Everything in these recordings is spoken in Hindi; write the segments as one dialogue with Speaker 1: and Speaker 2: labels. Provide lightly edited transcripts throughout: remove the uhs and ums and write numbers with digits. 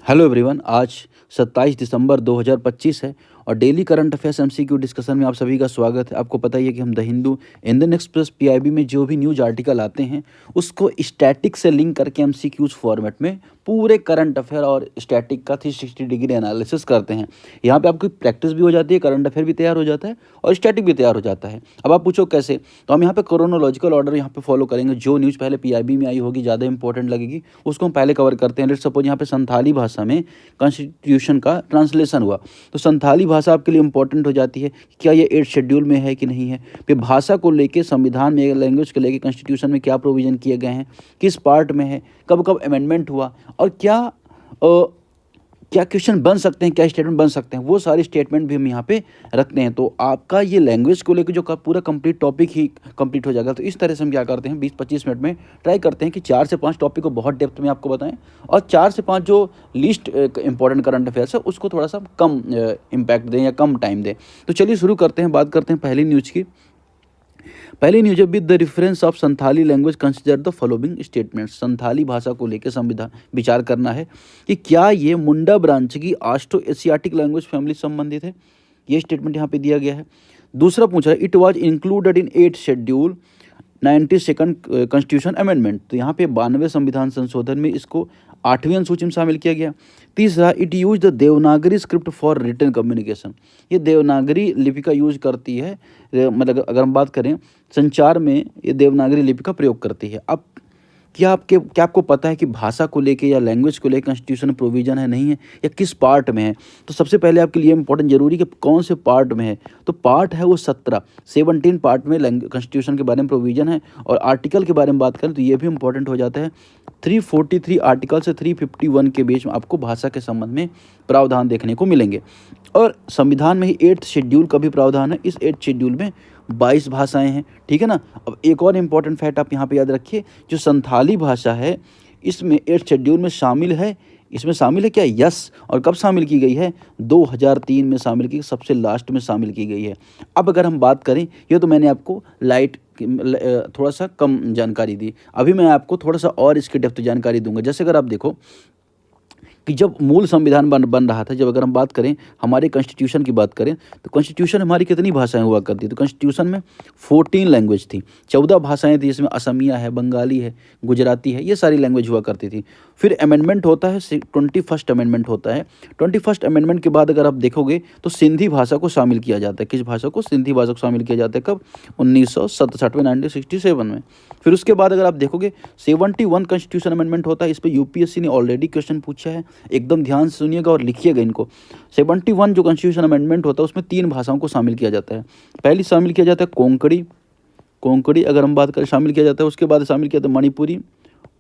Speaker 1: Hello everyone. आज 27 दिसंबर 2025 है और daily current affairs MCQ discussion में आप सभी का स्वागत है। आपको पता ही है कि हम the Hindu, Indian express, PIB में जो भी न्यूज आर्टिकल आते हैं उसको स्टैटिक से लिंक करके एमसीक्यूज फॉर्मेट में पूरे करंट अफेयर और स्टैटिक का 360 डिग्री एनालिसिस करते हैं। यहाँ पे आपकी प्रैक्टिस भी हो जाती है, करंट अफेयर भी तैयार हो जाता है और स्टैटिक भी तैयार हो जाता है। अब आप पूछो कैसे, तो हम यहाँ पे क्रोनोलॉजिकल ऑर्डर यहाँ पे फॉलो करेंगे। जो न्यूज़ पहले पीआईबी में आई होगी, ज़्यादा इंपॉर्टेंट लगेगी, उसको हम पहले कवर करते हैं। लेट्स सपोज यहाँ पे संथाली भाषा में कॉन्स्टिट्यूशन का ट्रांसलेशन हुआ, तो संथाली भाषा आपके लिए इंपॉर्टेंट हो जाती है कि क्या ये 8 शेड्यूल में है कि नहीं है। फिर भाषा को लेके संविधान में, लैंग्वेज को लेके कॉन्स्टिट्यूशन में क्या प्रोविजन किए गए हैं, किस पार्ट में है, कब कब अमेंडमेंट हुआ और क्या क्वेश्चन बन सकते हैं, क्या स्टेटमेंट बन सकते हैं, वो सारे स्टेटमेंट भी हम यहाँ पे रखते हैं। तो आपका ये लैंग्वेज को लेकर जो पूरा कंप्लीट टॉपिक ही कंप्लीट हो जाएगा। तो इस तरह से हम क्या करते हैं, 20-25 मिनट में ट्राई करते हैं कि 4 से 5 टॉपिक को बहुत डेप्थ में आपको बताएं और 4 से 5 जो लिस्ट इंपॉर्टेंट करंट अफेयर्स है उसको थोड़ा सा कम इम्पैक्ट दें या कम टाइम दें। तो चलिए शुरू करते हैं, बात करते हैं पहली न्यूज़ की। पहली न्यूज है, with the reference of Santhali language consider the following statement. Santhali भाषा को लेकर संविधान विचार करना है कि क्या ये मुंडा ब्रांच की ऑस्ट्रो एशियाटिक लैंग्वेज फैमिली संबंधित है। ये स्टेटमेंट यहाँ पे दिया गया है। दूसरा पूछा है, it was included in 8 schedule 92nd constitution amendment. तो यहाँ पे 92वें संविधान संशोधन में इसको 8वीं अनुसूची में शामिल किया गया। तीसरा, it use the Devanagari script for written communication. ये देवनागरी लिपि का यूज करती है, मतलब अगर हम बात करें संचार में ये देवनागरी लिपि का प्रयोग करती है। अब क्या आपको पता है कि भाषा को लेके या लैंग्वेज को लेकर कॉन्स्टिट्यूशन प्रोविजन है नहीं है, या किस पार्ट में है। तो सबसे पहले आपके लिए इंपॉर्टेंट जरूरी कि कौन से पार्ट में है। तो पार्ट है वो 17 पार्ट में कॉन्स्टिट्यूशन के बारे में प्रोविजन है। और आर्टिकल के बारे में बात करें तो ये भी इंपॉर्टेंट हो जाता है। 343 आर्टिकल से 351 के बीच में आपको भाषा के संबंध में प्रावधान देखने को मिलेंगे। और संविधान में ही 8th शेड्यूल का भी प्रावधान है। इस 8th शेड्यूल में 22 भाषाएं हैं, ठीक है ना। अब एक और इम्पॉर्टेंट फैक्ट आप यहाँ पे याद रखिए, जो संथाली भाषा है इसमें 8th शेड्यूल में शामिल है। इसमें शामिल है क्या? यस। और कब शामिल की गई है? 2003 में शामिल की, सबसे लास्ट में शामिल की गई है। अब अगर हम बात करें, ये तो मैंने आपको थोड़ा सा कम जानकारी दी, अभी मैं आपको थोड़ा सा और इसकी डेप्थ जानकारी दूंगा। जैसे अगर आप देखो कि जब मूल संविधान बन रहा था, जब अगर हम बात करें हमारे कॉन्स्टिट्यूशन की बात करें, तो कॉन्स्टिट्यूशन हमारी कितनी भाषाएं हुआ करती थी। तो कॉन्स्टिट्यूशन में 14 लैंग्वेज थी, 14 भाषाएं थी। इसमें असमिया है, बंगाली है, गुजराती है, ये सारी लैंग्वेज हुआ करती थी। फिर अमेंडमेंट होता है, 21st अमेंडमेंट होता है। 21st अमेंडमेंट के बाद अगर आप देखोगे तो सिंधी भाषा को शामिल किया जाता है। किस भाषा को? सिंधी भाषा को शामिल किया जाता है। कब? 1967 में, 1967 में। फिर उसके बाद अगर आप देखोगे 71 कॉन्स्टिट्यूशन अमेंडमेंट होता है। इस पर यूपीएससी ने ऑलरेडी क्वेश्चन पूछा है, एकदम ध्यान से सुनिएगा और लिखिएगा इनको। 71 जो कॉन्स्टिट्यूशन अमेंडमेंट होता है उसमें 3 भाषाओं को शामिल किया जाता है। पहली शामिल किया जाता है कोंकणी अगर हम बात करें, शामिल किया जाता है। उसके बाद शामिल किया जाता है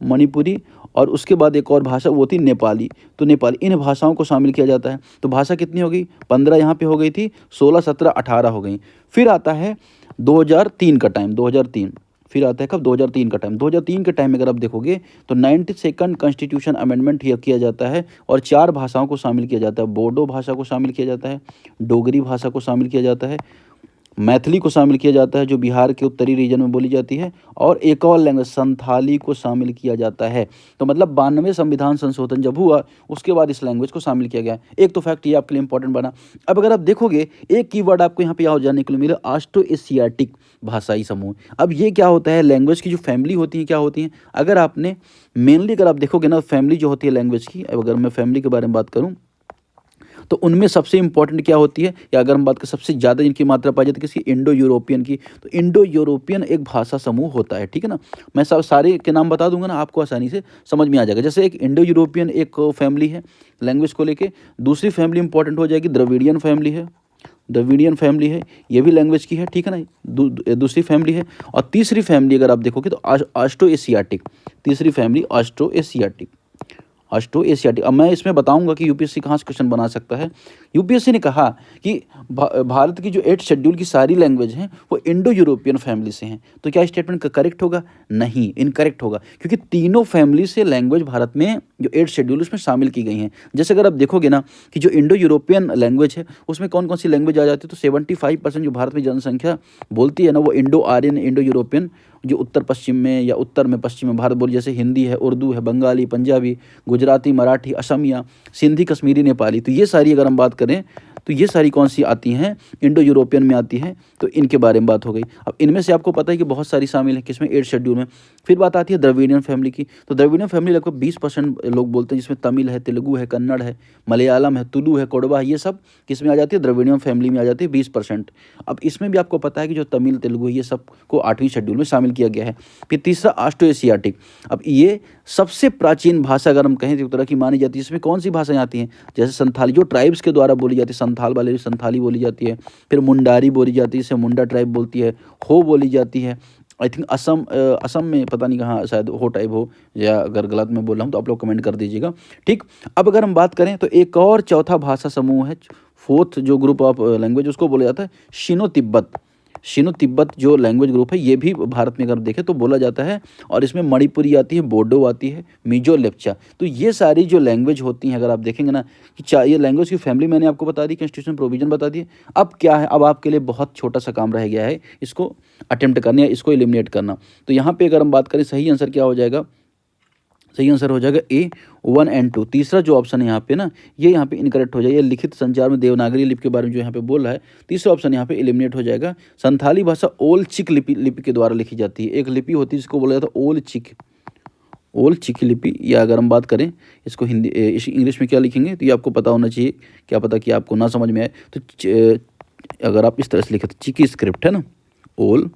Speaker 1: मणिपुरी और उसके बाद एक और भाषा वो थी नेपाली। तो नेपाली, इन भाषाओं को शामिल किया जाता है। तो भाषा कितनी हो गई? 15 यहाँ पे हो गई थी, 16, 17, 18 हो गई। फिर आता है 2003 का टाइम, 2003। फिर आता है कब? 2003 का टाइम। 2003 के टाइम में अगर आप देखोगे तो 92nd कॉन्स्टिट्यूशन अमेंडमेंट किया जाता है और 4 भाषाओं को शामिल किया जाता है। बोडो भाषा को शामिल किया जाता है, डोगरी भाषा को शामिल किया जाता है, मैथिली को शामिल किया जाता है जो बिहार के उत्तरी रीजन में बोली जाती है, और एक और लैंग्वेज संथाली को शामिल किया जाता है। तो मतलब 92वें संविधान संशोधन जब हुआ उसके बाद इस लैंग्वेज को शामिल किया गया। एक तो फैक्ट ये आपके लिए इंपॉर्टेंट बना। अब अगर आप देखोगे एक कीवर्ड आपको यहाँ पे याद जानने के लिए मिला, ऑस्ट्रो एशियाटिक भाषाई समूह। अब ये क्या होता है? लैंग्वेज की जो फैमिली होती है क्या होती हैं, अगर आपने मेनली अगर आप देखोगे ना, फैमिली जो होती है लैंग्वेज की, अगर मैं फैमिली के बारे में बात करूँ तो उनमें सबसे इंपॉर्टेंट क्या होती है, या अगर हम बात करें सबसे ज़्यादा जिनकी मात्रा पाई जाती है किसी इंडो यूरोपियन की, तो इंडो यूरोपियन एक भाषा समूह होता है, ठीक है ना। मैं सारे के नाम बता दूंगा ना, आपको आसानी से समझ में आ जाएगा। जैसे एक इंडो यूरोपियन एक फैमिली है लैंग्वेज को लेके। दूसरी फैमिली इंपॉर्टेंट हो जाएगी द्रविडियन फैमिली है, ये भी लैंग्वेज की है, ठीक है ना। दूसरी फैमिली है। और तीसरी फैमिली अगर आप देखोगे तो ऑस्ट्रो एशियाटिक, तीसरी फैमिली ऑस्ट्रो एशियाटिक। अब मैं इसमें बताऊंगा कि यूपीएससी कहाँ से क्वेश्चन बना सकता है। यूपीएससी ने कहा कि भारत की जो 8 शेड्यूल की सारी लैंग्वेज हैं वो इंडो यूरोपियन फैमिली से हैं। तो क्या स्टेटमेंट करेक्ट होगा? नहीं, इनकरेक्ट होगा, क्योंकि तीनों फैमिली से लैंग्वेज भारत में जो 8 शेड्यूल उसमें शामिल की गई हैं। जैसे अगर आप देखोगे ना कि जो इंडो यूरोपियन लैंग्वेज है उसमें कौन कौन सी लैंग्वेज आ जाती है, तो 75% जो भारत में जनसंख्या बोलती है ना वो इंडो आर्यन, इंडो यूरोपियन जो उत्तर पश्चिम में या उत्तर में पश्चिम में भारत बोली, जैसे हिंदी है, उर्दू है, बंगाली, पंजाबी, गुजराती, मराठी, असमिया, सिंधी, कश्मीरी, नेपाली, तो ये सारी अगर हम बात करें तो ये सारी कौन सी आती हैं, इंडो यूरोपियन में आती हैं, तो इनके बारे में बात हो गई। अब इनमें से आपको पता है कि बहुत सारी शामिल है, किसमें, 8 शेड्यूल में। फिर बात आती है द्रविडियन फैमिली की, तो द्रविडियन फैमिली लगभग 20% लोग बोलते हैं, जिसमें तमिल है, तेलुगु है, कन्नड़ है, मलयालम है, तुलु है, कोडवा है, ये सब किसमें आ जाती है, द्रविडियन फैमिली में आ जाती है 20%। अब इसमें भी आपको पता है कि जो तमिल, तेलुगु ये सब को 8वीं शेड्यूल में शामिल किया गया है। फिर तीसरा ऑस्ट्रो एशियाटिक, अब ये सबसे प्राचीन भाषा अगर हम कहें तो एक तरह की मानी जाती है। इसमें कौन सी भाषाएं आती हैं, जैसे संथाली, जो ट्राइब्स के द्वारा बोली जाती है, संथाल वाले संथाली बोली जाती है, फिर मुंडारी बोली जाती है, इसे मुंडा ट्राइब बोलती है, हो बोली जाती है, आई थिंक असम में पता नहीं कहाँ शायद हो टाइप हो, या अगर गलत मैं बोल रहा हूँ तो आप लोग कमेंट कर दीजिएगा, ठीक। अब अगर हम बात करें तो एक और चौथा भाषा समूह है, फोर्थ जो ग्रुप ऑफ लैंग्वेज, उसको बोला जाता है शिनो तिब्बत। शिनो तिब्बत जो लैंग्वेज ग्रुप है, ये भी भारत में अगर देखें तो बोला जाता है, और इसमें मणिपुरी आती है, बोडो आती है, मिजो, लेप्चा, तो ये सारी जो लैंग्वेज होती हैं, अगर आप देखेंगे ना कि ये लैंग्वेज की फैमिली मैंने आपको बता दी, कॉन्स्टिट्यूशन प्रोविजन बता दिए। अब क्या है, अब आपके लिए बहुत छोटा सा काम रह गया है, इसको अटेम्प्ट करना या इसको एलिमिनेट करना। तो यहाँ पे अगर हम बात करें, सही आंसर क्या हो जाएगा, सही आंसर हो जाएगा ए 1 और 2। तीसरा जो ऑप्शन है यहाँ पे ना, ये यहाँ पे इनकरेक्ट हो जाएगा। लिखित संचार में देवनागरी लिपि के बारे में जो यहाँ पे बोल रहा है, तीसरा ऑप्शन यहाँ पे एलिमिनेट हो जाएगा। संथाली भाषा ओल चिक लिपि के द्वारा लिखी जाती है। एक लिपि होती है जिसको बोला जाता है ओल चिक लिपि, या अगर हम बात करें इसको हिंदी इंग्लिश में क्या लिखेंगे, तो ये आपको पता होना चाहिए, क्या पता कि आपको ना समझ में आए, तो अगर आप इस तरह से लिखे तो चिकी स्क्रिप्ट है ना, ओल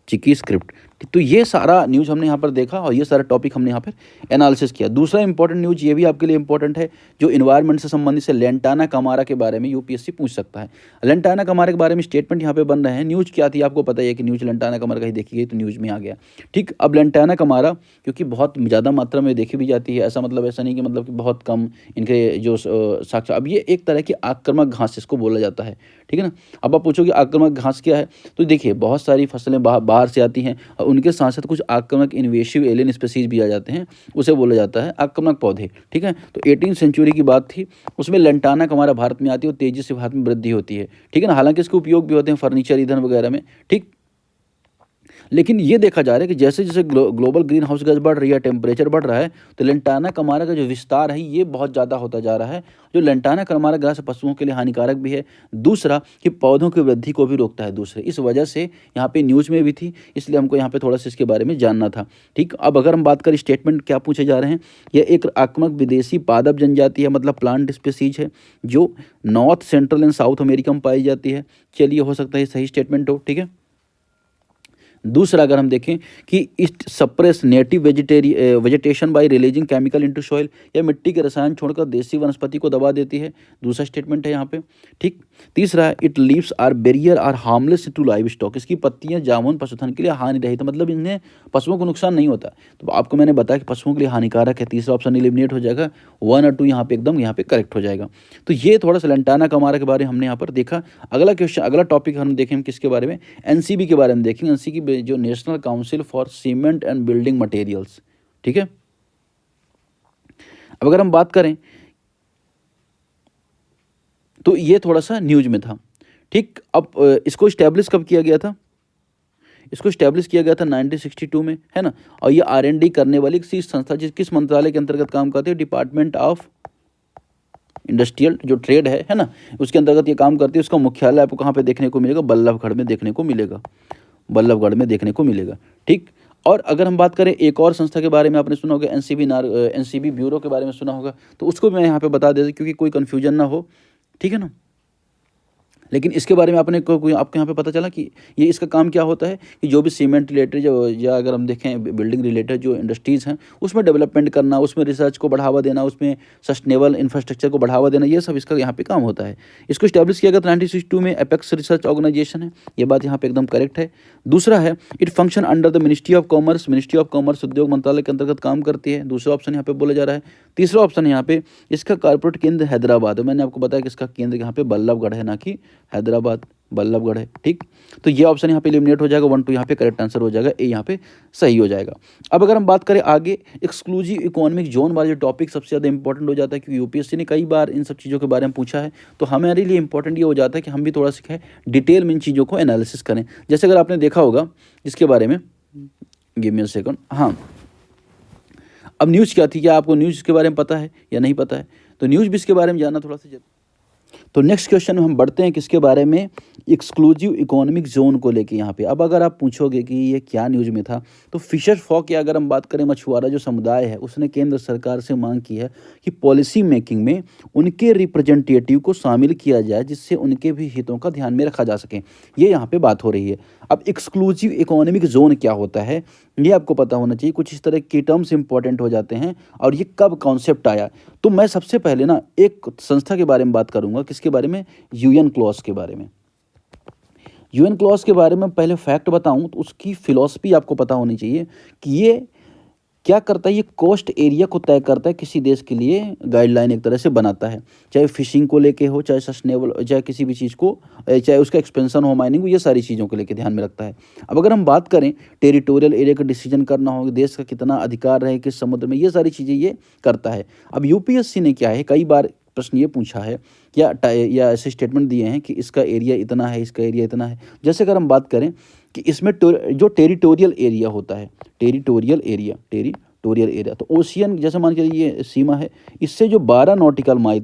Speaker 1: चिकी स्क्रिप्ट। तो ये सारा न्यूज़ हमने यहाँ पर देखा, और ये सारा टॉपिक हमने यहाँ पर एनालिसिस किया। दूसरा इंपॉर्टेंट न्यूज़ ये भी आपके लिए इंपॉर्टेंट है, जो इन्वायरमेंट से संबंधित है, लेंटाना कमारा के बारे में यूपीएससी पूछ सकता है। लेंटाना कमारा के बारे में स्टेटमेंट यहाँ पे बन रहे हैं। न्यूज़ क्या थी आपको पता ही है कि न्यूज़ लेंटाना कमारा कहीं देखी गई तो न्यूज़ में आ गया, ठीक। अब लेंटाना कमारा क्योंकि बहुत ज़्यादा मात्रा में देखी भी जाती है, ऐसा मतलब ऐसा नहीं कि मतलब कि बहुत कम इनके जो साक्षात, अब ये एक तरह की आक्रामक घास इसको बोला जाता है, ठीक है ना। अब आप पूछोगे आक्रामक घास क्या है, तो देखिए बहुत सारी फसलें बाहर से आती हैं, और उनके साथ साथ कुछ आक्रामक इन्वेसिव एलियन स्पीसीज भी आ जाते हैं, उसे बोला जाता है आक्रामक पौधे, ठीक है। तो 18वीं सेंचुरी की बात थी, उसमें लेंटाना हमारा भारत में आती है और तेजी से भारत में वृद्धि होती है, ठीक है ना। हालांकि इसके उपयोग भी होते हैं फर्नीचर, ईंधन वगैरह में, ठीक। लेकिन ये देखा जा रहा है कि जैसे जैसे ग्लोबल ग्रीन हाउस गैस बढ़ रही है, टेम्परेचर बढ़ रहा है, तो लेंटाना कमारा का जो विस्तार है ये बहुत ज़्यादा होता जा रहा है। जो लेंटाना कमारा घास पशुओं के लिए हानिकारक भी है, दूसरा कि पौधों की वृद्धि को भी रोकता है, दूसरे इस वजह से यहाँ पे न्यूज़ में भी थी, इसलिए हमको यहाँ पे थोड़ा सा इसके बारे में जानना था, ठीक। अब अगर हम बात करें स्टेटमेंट क्या पूछे जा रहे हैं, यह एक आक्रामक विदेशी पादप जनजाति है, मतलब प्लांट स्पीसीज है, जो north, central and south America में पाई जाती है। चलिए, हो सकता है सही स्टेटमेंट हो, ठीक है। दूसरा अगर हम देखें कि it suppress native vegetation bye releasing chemical into soil, या मिट्टी के रसायन छोड़कर देसी वनस्पति को दबा देती है, दूसरा स्टेटमेंट है यहाँ पे, ठीक। तीसरा है it leaves are barrier are harmless to livestock, इसकी पत्तियां जामुन पशुधन के लिए हानि रहित, तो मतलब इन्हें पशुओं को नुकसान नहीं होता। तो आपको मैंने बताया कि पशुओं के लिए हानिकारक है, तीसरा ऑप्शन एलिमिनेट हो जाएगा। 1 और 2 यहाँ पे एकदम यहाँ पे करेक्ट हो जाएगा। तो ये थोड़ा सा लेंटाना कमारा के बारे में हमने यहाँ पर देखा। अगला क्वेश्चन, अगला टॉपिक हम देखें, हम किसके बारे में, एनसीबी के बारे में देखेंगे। एनसीबी जो national council for cement and building materials, ठीक है। अब अगर हम बात करें तो ये थोड़ा सा न्यूज में था, ठीक। अब इसको स्टैब्लिश कब किया गया था, इसको स्टैब्लिश किया गया था 1962 में, है ना। और ये R&D करने वाली एक संस्था किस मंत्रालय के अंतर्गत काम करती है, डिपार्टमेंट ऑफ इंडस्ट्रियल जो ट्रेड है ना, उसके अंतर्गत ये काम करती है। उसका मुख्यालय आपको कहाँ पे देखने को मिलेगा, बल्लभगढ़ में देखने को मिलेगा, बल्लभगढ़ में देखने को मिलेगा, ठीक। और अगर हम बात करें एक और संस्था के बारे में, आपने सुना होगा एनसीबी ब्यूरो के बारे में सुना होगा, तो उसको भी मैं यहाँ पे बता देता क्योंकि कोई कन्फ्यूजन ना हो, ठीक है ना। लेकिन इसके बारे में आपने कोई आपको यहाँ पे पता चला कि ये इसका काम क्या होता है कि जो भी सीमेंट रिलेटेड जो, या अगर हम देखें बिल्डिंग रिलेटेड जो इंडस्ट्रीज़ हैं उसमें डेवलपमेंट करना, उसमें रिसर्च को बढ़ावा देना, उसमें सस्टेनेबल इंफ्रास्ट्रक्चर को बढ़ावा देना, ये सब इसका यहाँ पे काम होता है। इसको स्टैब्लिश किया गया था 1962 में, एपेक्स रिसर्च ऑर्गेनाइजेशन है, ये बात यहाँ पे एकदम करेक्ट है। दूसरा है it function under the ministry of commerce, ministry of commerce उद्योग मंत्रालय के अंतर्गत काम करती है, दूसरा ऑप्शन यहाँ पे बोला जा रहा है। तीसरा ऑप्शन यहाँ पे इसका कॉर्पोरेट केंद्र हैदराबाद है, मैंने आपको बताया कि इसका केंद्र यहाँ पे बल्लभगढ़ है, ना कि हैदराबाद, बल्लभगढ़ है, ठीक। तो ये ऑप्शन यहाँ पे एलिमिनेट हो जाएगा, 1 2 यहाँ पे करेक्ट आंसर हो जाएगा, ए यहाँ पे सही हो जाएगा। अब अगर हम बात करें आगे, एक्सक्लूसिव इकोनॉमिक जोन वाला जो टॉपिक सबसे ज़्यादा इंपॉर्टेंट हो जाता है, क्योंकि यूपीएससी ने कई बार इन सब चीज़ों के बारे में पूछा है, तो हमारे लिए इंपॉर्टेंट ये हो जाता है कि हम भी थोड़ा सीखें, डिटेल में इन चीज़ों को एनालिसिस करें। जैसे अगर आपने देखा होगा जिसके बारे में गिव मी अ सेकंड। हाँ, अब न्यूज़ क्या थी, क्या आपको न्यूज़ के बारे में पता है या नहीं पता है? तो न्यूज़ भी इसके बारे में जानना थोड़ा सा तो नेक्स्ट क्वेश्चन में हम बढ़ते हैं किसके बारे में, एक्सक्लूसिव इकोनॉमिक जोन को लेके यहाँ पे। अब अगर आप पूछोगे कि ये क्या न्यूज़ में था, तो फिशर फॉक की अगर हम बात करें, मछुआरा जो समुदाय है उसने केंद्र सरकार से मांग की है कि पॉलिसी मेकिंग में उनके रिप्रेजेंटेटिव को शामिल किया जाए, जिससे उनके भी हितों का ध्यान में रखा जा सके। ये यहाँ पे बात हो रही है। अब एक्सक्लूसिव इकोनॉमिक जोन क्या होता है, ये आपको पता होना चाहिए। कुछ इस तरह के टर्म्स इंपॉर्टेंट हो जाते हैं और ये कब कॉन्सेप्ट आया। तो मैं सबसे पहले ना एक संस्था के बारे में बात करूंगा, किसके बारे में, यूएन क्लॉज के बारे में। यूएन क्लॉज के बारे में पहले फैक्ट बताऊं तो उसकी फिलॉसफी आपको पता होनी चाहिए कि ये क्या करता है, ये कोस्ट एरिया को तय करता है, किसी देश के लिए गाइडलाइन एक तरह से बनाता है, चाहे फिशिंग को लेके हो, चाहे सस्टेनेबल, चाहे किसी भी चीज़ को, चाहे उसका एक्सपेंशन हो, माइनिंग, ये सारी चीज़ों को लेके ध्यान में रखता है। अब अगर हम बात करें टेरिटोरियल एरिया का डिसीजन करना हो, देश का कितना अधिकार रहे किस समुद्र में, ये सारी चीज़ें ये करता है। अब यूपीएससी ने क्या है, कई बार प्रश्न ये पूछा है या ऐसे स्टेटमेंट दिए हैं कि इसका एरिया इतना है, इसका एरिया इतना है। जैसे अगर हम बात करें कि इसमें जो टेरिटोरियल एरिया होता है, टेरिटोरियल एरिया तो ओशियन, जैसे मान के ये सीमा है, इससे जो 12 नॉटिकल माइल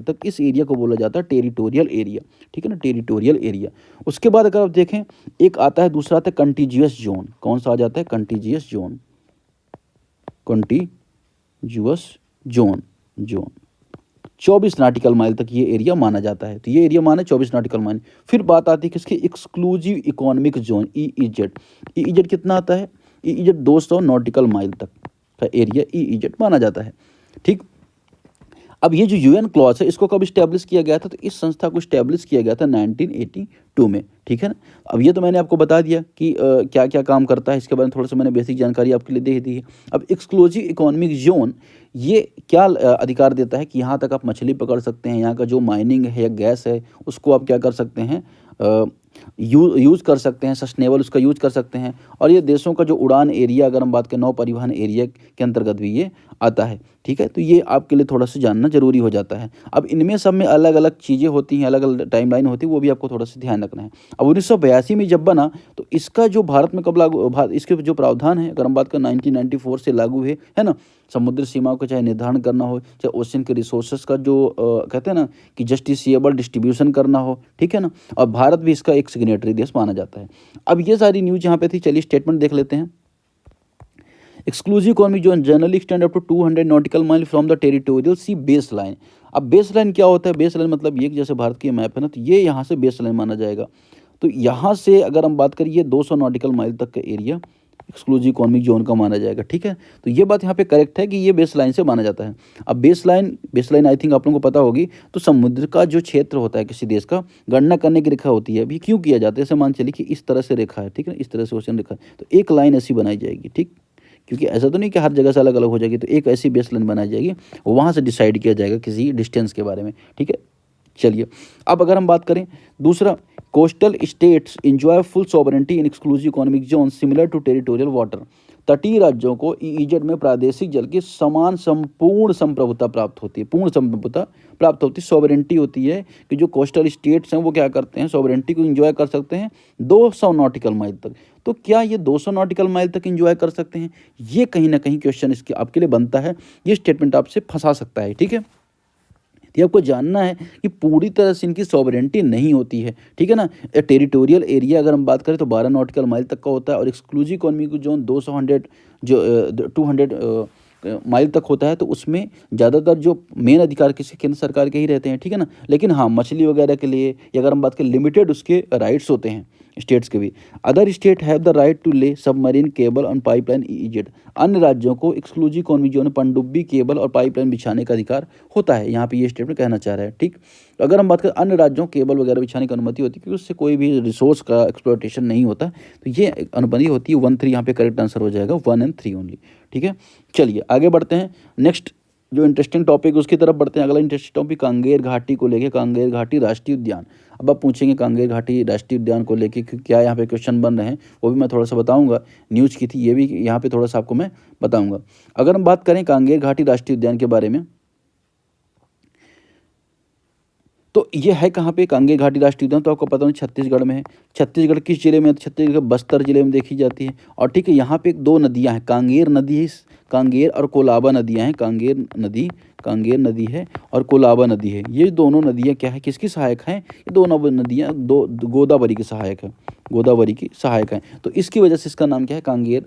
Speaker 1: तक इस एरिया को बोला जाता है टेरिटोरियल एरिया। ठीक है ना, टेरिटोरियल एरिया। उसके बाद अगर आप देखें, एक आता है, दूसरा आता है कंटीजियस जोन। कौन सा आ जाता है, contiguous zone, contiguous zone 24 nautical mile तक ये एरिया माना जाता है। तो ये एरिया माना 24 नॉटिकल माइल। फिर बात आती है किसकी, एक्सक्लूसिव इकोनॉमिक जोन, ईईजेड कितना आता है, ईईजेड 200 नॉटिकल माइल तक का एरिया ईईजेड माना जाता है। ठीक, अब ये जो यूएन क्लॉज है इसको कब इस्टेब्लिश किया गया था, तो इस संस्था को इस्टेब्लिश किया गया था 1982 में। ठीक है ना, अब ये तो मैंने आपको बता दिया कि क्या क्या काम करता है, इसके बारे में थोड़ा सा मैंने बेसिक जानकारी आपके लिए दे दी है। अब एक्सक्लूसिव इकोनॉमिक जोन ये क्या अधिकार देता है कि यहाँ तक आप मछली पकड़ सकते हैं, यहाँ का जो माइनिंग है या गैस है उसको आप क्या कर सकते हैं, यूज़ कर सकते हैं, सस्टेनेबल उसका यूज़ कर सकते हैं। और ये देशों का जो उड़ान एरिया, अगर हम बात करें नौ परिवहन एरिया के अंतर्गत भी ये आता है। ठीक है, तो ये आपके लिए थोड़ा सा जानना जरूरी हो जाता है। अब इनमें सब में अलग अलग चीज़ें होती हैं, अलग अलग टाइमलाइन होती है, वो भी आपको थोड़ा सा ध्यान रखना है। अब 1982 में जब बना तो इसका जो भारत में कब लागू, इसके जो प्रावधान है, अगर हम बात करें 1994 से लागू है ना। समुद्र सीमाओं को चाहे निर्धारण करना हो, चाहे ओशन के रिसोर्सेज का जो कहते हैं ना कि जस्टिसिएबल डिस्ट्रीब्यूशन करना हो, ठीक है ना। और भारत भी इसका एक सिग्नेटरी देश माना जाता है। अब ये सारी न्यूज़ यहाँ पे थी, चलिए स्टेटमेंट देख लेते हैं। Exclusive economic zone generally extend up to 200 nautical mile from the territorial sea base line. अब बेस लाइन क्या होता है, बेस लाइन मतलब ये कि जैसे भारत की मैप है ना, तो ये यहाँ से बेस लाइन माना जाएगा। तो यहाँ से अगर हम बात करें, ये 200 नॉटिकल माइल तक का एरिया एक्सक्लूसिव इकोनॉमिक जोन का माना जाएगा। ठीक है, तो ये बात यहाँ पे करेक्ट है कि ये बेस लाइन से माना जाता है। अब बेस लाइन आई थिंक आप लोगों को पता होगी, तो समुद्र का जो क्षेत्र होता है किसी देश का, गणना करने की रेखा होती है। अभी क्यों किया जाता है, जैसे मान चलिए कि इस तरह से रेखा है, ठीक है, इस तरह से ओशन रेखा है, तो एक लाइन ऐसी बनाई जाएगी। ठीक, क्योंकि ऐसा तो नहीं कि हर जगह से अलग अलग हो जाएगी, तो एक ऐसी बेस लाइन बनाई जाएगी, वहाँ से डिसाइड किया जाएगा किसी डिस्टेंस के बारे में। ठीक है, चलिए अब अगर हम बात करें दूसरा, coastal states enjoy full sovereignty in exclusive economic zone similar to territorial water. तटीय राज्यों को ईईजेड में प्रादेशिक जल की समान संपूर्ण संप्रभुता प्राप्त होती है, पूर्ण संप्रभुता प्राप्त होती है। सॉवरेनिटी होती है कि जो कोस्टल स्टेट्स हैं वो क्या करते हैं, सॉवरेनिटी को एंजॉय कर सकते हैं 200 नॉटिकल माइल तक। तो क्या ये 200 नॉटिकल माइल तक एंजॉय कर सकते हैं, ये कहीं ना कहीं क्वेश्चन इसके आपके लिए बनता है, ये स्टेटमेंट आपसे फंसा सकता है। ठीक है, ये आपको जानना है कि पूरी तरह से इनकी सॉवरेनिटी नहीं होती है। ठीक है ना, टेरिटोरियल एरिया अगर हम बात करें तो 12 नॉटिकल माइल तक का होता है, और एक्सक्लूसिव इकोनॉमिक जोन 200 माइल तक होता है। तो उसमें ज़्यादातर जो मेन अधिकार किसी केंद्र सरकार के ही रहते हैं। ठीक है ना, लेकिन हाँ, मछली वगैरह के लिए या अगर हम बात करें, लिमिटेड उसके राइट्स होते हैं स्टेट्स के भी। Other state have the right to lay submarine cable on pipeline EEZ. अन्य राज्यों को एक्सक्लूसिव इकोनॉमिक जोन में पनडुब्बी केबल और पाइपलाइन बिछाने का अधिकार होता है। यहाँ पे ये स्टेटमेंट कहना चाह रहा है। ठीक, तो अगर हम बात करें अन्य राज्यों केबल वगैरह बिछाने की अनुमति होती है, क्योंकि उससे कोई भी रिसोर्स का एक्सप्लॉयटेशन नहीं होता, तो ये अनुमति होती है। 1-3 यहाँ पे करेक्ट आंसर हो जाएगा, 1 और 3 ओनली। ठीक है, चलिए आगे बढ़ते हैं। नेक्स्ट जो इंटरेस्टिंग टॉपिक उसकी तरफ बढ़ते हैं। अगला इंटरेस्टिंग टॉपिक कांगेर घाटी को लेके, कांगेर घाटी राष्ट्रीय उद्यान। अब आप पूछेंगे कांगेर घाटी राष्ट्रीय उद्यान को लेके क्या यहाँ पे क्वेश्चन बन रहे हैं, वो भी मैं थोड़ा सा बताऊंगा। न्यूज़ की थी ये भी, यहाँ पे थोड़ा सा आपको मैं बताऊंगा। अगर हम बात करें कांगेर घाटी राष्ट्रीय उद्यान के बारे में, तो ये है कहाँ पे, कांगे घाटी राष्ट्रीय उद्यान, तो आपको पता नहीं छत्तीसगढ़ में है। छत्तीसगढ़ किस जिले में है, तो छत्तीसगढ़ के बस्तर जिले में देखी जाती है। और ठीक है, यहाँ पे एक दो नदियाँ हैं, कांगेर नदी है, कांगेर और कोलाबा नदियाँ हैं। कांगेर नदी है और कोलाबा नदी है। ये दोनों नदियाँ क्या है, किसकी सहायक हैं, ये दोनों नदियाँ गोदावरी की सहायक है, गोदावरी की सहायक हैं। तो इसकी वजह से इसका नाम क्या है, कांगेर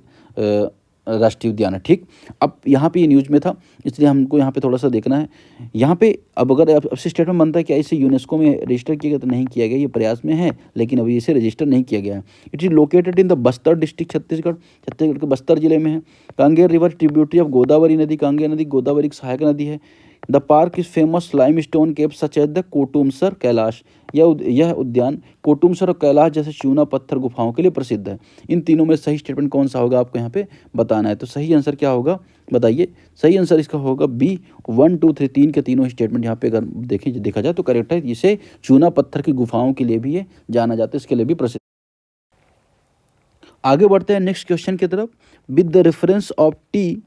Speaker 1: राष्ट्रीय उद्यान है। ठीक, अब यहाँ पे ये न्यूज़ में था, इसलिए हमको यहाँ पे थोड़ा सा देखना है। यहाँ पे अब अगर अब से स्टेटमेंट बनता है कि इसे यूनेस्को में रजिस्टर किया गया, तो नहीं किया गया, ये प्रयास में है, लेकिन अभी इसे रजिस्टर नहीं किया गया है। It is located in the Bastar district, Chhattisgarh के बस्तर जिले में है। Kanger river tributary of Godavari नदी, कांगेर नदी गोदावरी की सहायक नदी है। The park is famous limestone cave such as the Kotumsar Kailash, यह उद्यान कोटुमसर और कैलाश जैसे चूना पत्थर गुफाओं के लिए प्रसिद्ध है। इन तीनों में सही स्टेटमेंट कौन सा होगा, आपको यहाँ पे बताना है। तो सही आंसर क्या होगा बताइए, सही आंसर इसका होगा बी, 1 2 3, तीन के तीनों स्टेटमेंट यहाँ पे अगर देखा जाए तो करेक्ट है। इसे चूना पत्थर की गुफाओं के लिए भी ये जाना जाता है, इसके लिए भी प्रसिद्ध। आगे बढ़ते हैं नेक्स्ट क्वेश्चन की तरफ। With the reference of T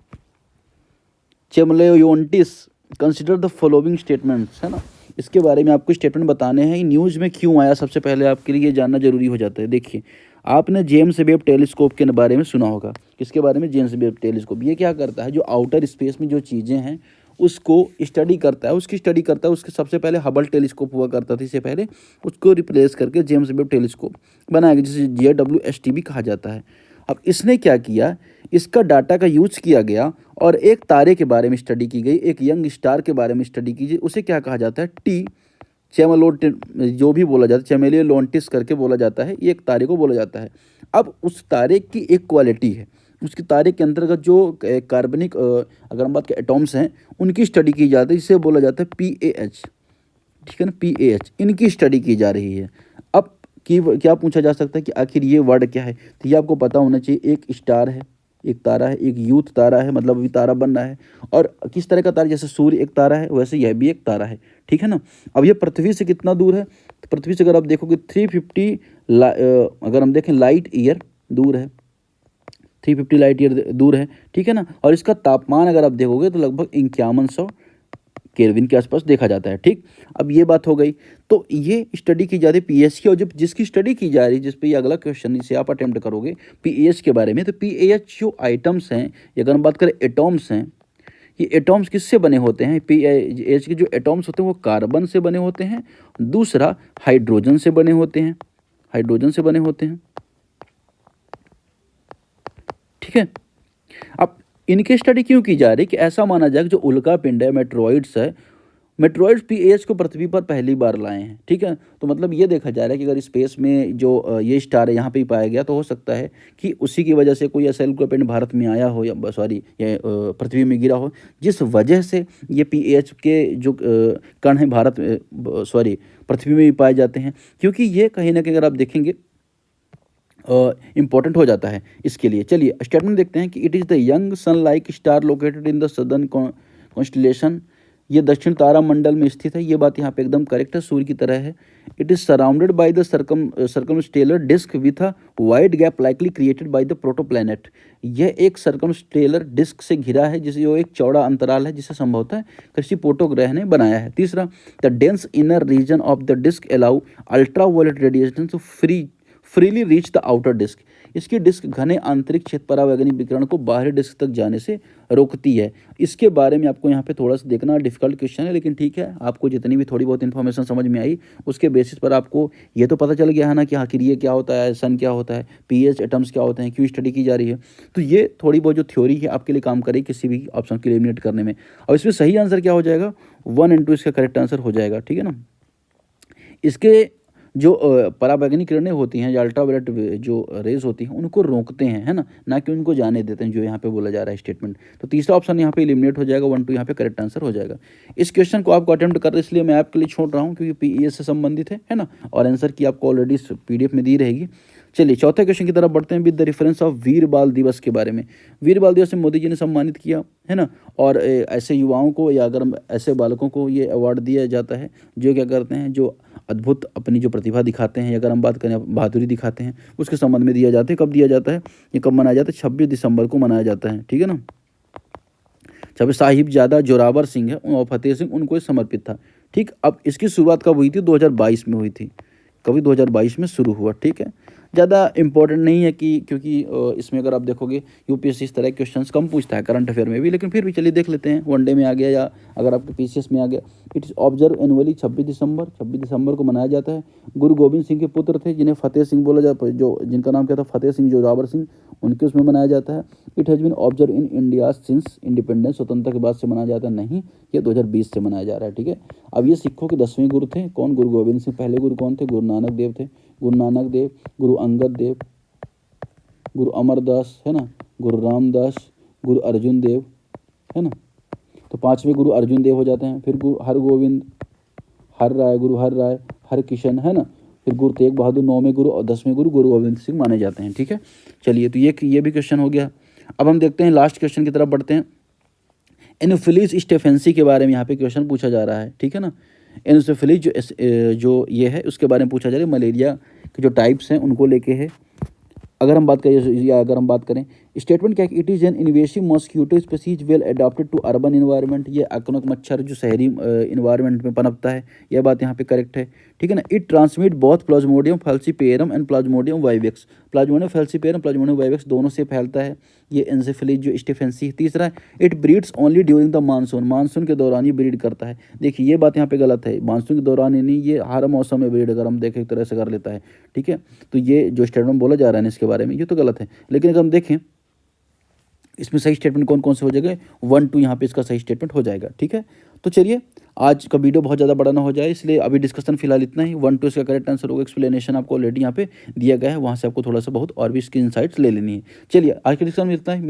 Speaker 1: Chamaeleontis consider the following statements, है ना। इसके बारे में आपको स्टेटमेंट बताने हैं, न्यूज़ में क्यों आया, सबसे पहले आपके लिए ये जानना जरूरी हो जाता है। देखिए, आपने जेम्स वेब टेलीस्कोप के बारे में सुना होगा। किसके बारे में, जेम्स वेब टेलीस्कोप। ये क्या करता है, जो आउटर स्पेस में जो चीज़ें हैं उसको स्टडी करता है, उसके सबसे पहले हबल टेलीस्कोप हुआ करता था, इससे पहले उसको रिप्लेस करके जेम्स वेब टेलीस्कोप बनाया गया, जिसे JWST भी कहा जाता है। अब इसने क्या किया, इसका डाटा का यूज किया गया और एक तारे के बारे में स्टडी की गई, एक यंग स्टार के बारे में स्टडी की गई। उसे क्या कहा जाता है, टी चेमलोट जो भी बोला जाता है, चेमेलियोलॉन्टिस करके बोला जाता है, ये एक तारे को बोला जाता है। अब उस तारे की एक क्वालिटी है, उसके तारे के अंतर्गत जो कार्बनिक अगर हम बात करें एटॉम्स हैं, उनकी स्टडी की जाती है, जिसे बोला जाता है PAH। ठीक है ना, PAH, इनकी स्टडी की जा रही है। अब कि क्या पूछा जा सकता है कि आखिर ये वर्ड क्या है, तो ये आपको पता होना चाहिए। एक स्टार है, एक तारा है, एक यूथ तारा है, मतलब अभी तारा बन रहा है। और किस तरह का तारा, जैसे सूर्य एक तारा है, वैसे यह भी एक तारा है। ठीक है ना। अब ये पृथ्वी से कितना दूर है, तो पृथ्वी से अगर आप देखोगे 350 अगर हम देखें लाइट ईयर दूर है, 350 लाइट ईयर दूर है। ठीक है ना। और इसका तापमान अगर आप देखोगे तो लगभग 5100 केल्विन के आसपास देखा जाता है। ठीक, अब ये बात हो गई। तो ये स्टडी की जा रही PAH की, और जब जिसकी स्टडी की जा रही है, जिस पे ये अगला क्वेश्चन इसे आप अटेम्प्ट करोगे PAH के बारे में, तो PAH जो आइटम्स हैं, अगर हम बात करें एटॉम्स हैं, ये एटॉम्स किससे बने होते हैं, PAH के जो एटॉम्स होते हैं वो कार्बन से बने होते हैं, दूसरा हाइड्रोजन से बने होते हैं, ठीक है। अब इनकी स्टडी क्यों की जा रही है, कि ऐसा माना जाए कि जो उल्का पिंड है, मेट्रॉइड्स है, मेट्रॉइड्स PAH को पृथ्वी पर पहली बार लाए हैं। ठीक है, तो मतलब ये देखा जा रहा है कि अगर स्पेस में जो ये स्टार है यहाँ पे ही पाया गया, तो हो सकता है कि उसी की वजह से कोई ऐसा उल्का पिंड भारत में आया हो, या सॉरी ये पृथ्वी में गिरा हो, जिस वजह से ये PAH के जो कण हैं भारत सॉरी पृथ्वी में भी पाए जाते हैं। क्योंकि ये कहीं ना कहीं अगर आप देखेंगे इम्पॉर्टेंट हो जाता है इसके लिए। चलिए स्टेटमेंट देखते हैं कि it is the young son like star located in the southern constellation, ये दक्षिण तारा मंडल में स्थित है। ये बात यहाँ पे एकदम करेक्ट है, सूर्य की तरह है। It is surrounded by the circumstellar disc with a wide gap likely created by the protoplanet, यह एक सर्कमस्टेलर डिस्क से घिरा है, जिसे जो एक चौड़ा अंतराल है, जिसे संभवतः है किसी प्रोटोग्रह ने बनाया है। तीसरा, the dense inner region of the disc allow ultraviolet radiation to freely reach the outer disc, इसकी डिस्क घने आंतरिक क्षेत्र परावैंगनिक विकिरण को बाहरी डिस्क तक जाने से रोकती है। इसके बारे में आपको यहाँ पे थोड़ा सा देखना डिफिकल्ट क्वेश्चन है, लेकिन ठीक है, आपको जितनी भी थोड़ी बहुत इन्फॉर्मेशन समझ में आई उसके बेसिस पर आपको ये तो पता चल गया है ना कि आखिर ये क्या होता है, सन क्या होता है, PAH एटम्स क्या होते हैं, क्यों स्टडी की जा रही है। तो ये थोड़ी बहुत जो थ्योरी है आपके लिए काम करेगी किसी भी ऑप्शन को एलिमिनेट करने में। अब इसमें सही आंसर क्या हो जाएगा, 1 और 2 इसका करेक्ट आंसर हो जाएगा। ठीक है ना। इसके जो पराबैंगनी किरणें होती हैं या अल्ट्रावायलेट जो रेज होती हैं उनको रोकते हैं, है ना कि उनको जाने देते हैं, जो यहाँ पे बोला जा रहा है स्टेटमेंट। तो तीसरा ऑप्शन यहाँ पे एलिमिनेट हो जाएगा, 1 2 यहाँ पे करेक्ट आंसर हो जाएगा। इस क्वेश्चन को आपको अटेम्प्ट कर रहे इसलिए मैं आपके लिए छोड़ रहा हूँ, क्योंकि PAH से संबंधित है ना, और आंसर की आपको ऑलरेडी PDF में दी रहेगी। चलिए चौथे क्वेश्चन की तरफ बढ़ते हैं, विद द रेफरेंस ऑफ वीर बाल दिवस के बारे में। वीर बाल दिवस में मोदी जी ने सम्मानित किया, है ना, और ऐसे युवाओं को या अगर ऐसे बालकों को ये अवार्ड दिया जाता है जो क्या करते हैं, जो अद्भुत अपनी जो प्रतिभा दिखाते हैं, अगर हम बात करें बहादुरी दिखाते हैं, उसके संबंध में दिया जाता है। कब दिया जाता है, ये कब मनाया जाता है, 26 दिसंबर को मनाया जाता है। ठीक है ना। जब साहिबजादा जोरावर सिंह है और फतेह सिंह उनको समर्पित था। ठीक, अब इसकी शुरुआत कब हुई थी? 2022 में हुई थी। कभी 2022 में शुरू हुआ, ठीक है। ज़्यादा इम्पोर्टेंट नहीं है कि क्योंकि इसमें अगर आप देखोगे यूपीएससी इस तरह के क्वेश्चंस कम पूछता है करंट अफेयर में भी, लेकिन फिर भी चलिए देख लेते हैं। वनडे में आ गया या अगर आपके पीसीएस में आ गया। इट इज़ ऑब्जर्व एनुअली 26 दिसंबर को मनाया जाता है। गुरु गोविंद सिंह के पुत्र थे जिन्हें फतेह सिंह बोला जाता, जो जिनका नाम क्या था, फतेह सिंह जोरावर सिंह, उनके उसमें मनाया जाता है। It has been observe in India since independence, स्वतंत्रता के बाद से मनाया जाता है, नहीं, ये 2020 से मनाया जा रहा है, ठीक है। अब ये सिखों के 10वें गुरु थे, कौन? गुरु गोविंद सिंह। पहले गुरु कौन थे? गुरु नानक देव थे। गुरु नानक देव, गुरु अंगद देव, गुरु अमरदास, है ना, गुरु रामदास, गुरु अर्जुन देव, है ना। तो 5वें गुरु अर्जुन देव हो जाते हैं। फिर गुरु हरगोविंद, हर राय, गुरु हर राय, हर किशन, है ना। फिर गुरु तेग बहादुर 9वें गुरु, और 10वें गुरु गुरु गोविंद सिंह माने जाते हैं, ठीक है। चलिए, तो ये भी क्वेश्चन हो गया। अब हम देखते हैं लास्ट क्वेश्चन की तरफ बढ़ते हैं। एनोफिलीज स्टेफेंसी के बारे में यहाँ पे क्वेश्चन पूछा जा रहा है, ठीक है ना। एनोफिलीज जो ये है उसके बारे में पूछा जा रहा है। मलेरिया के जो टाइप्स हैं उनको लेके है। अगर हम बात करें स्टेटमेंट क्या है, it is an invasive mosquito species well adopted to urban environment. ये आक्रामक मच्छर जो शहरी इन्वायरमेंट में पनपता है, यह बात यहाँ पे करेक्ट है, ठीक है ना। It transmit both Plasmodium falciparum and Plasmodium vivax. Plasmodium falciparum, Plasmodium vivax दोनों से फैलता है ये एन्सेफेलिस जो स्टेफेंसी। तीसरा है, it breeds only during the monsoon. Monsoon के दौरान ये ब्रीड करता है। देखिए ये बात यहाँ पे गलत है, मानसून के दौरान ही नहीं, ये हर मौसम में ब्रीड अगर हम देखें एक तरह से कर लेता है, ठीक है। तो ये जो स्टेटमेंट बोला जा रहा है इसके बारे में, ये तो गलत है। लेकिन अगर हम देखें इसमें सही स्टेटमेंट कौन कौन से हो जाएगा, 1 2 यहाँ पे इसका सही स्टेटमेंट हो जाएगा, ठीक है। तो चलिए, आज का वीडियो बहुत ज़्यादा बड़ा ना हो जाए, इसलिए अभी डिस्कशन फिलहाल इतना ही। 1 2 इसका करेक्ट आंसर होगा। एक्सप्लेनेशन आपको ऑलरेडी यहाँ पे दिया गया है, वहाँ से आपको थोड़ा सा बहुत और भी इसकी इनसाइट्स ले लेनी है। चलिए, आज के डिस्कशन मिलते हैं।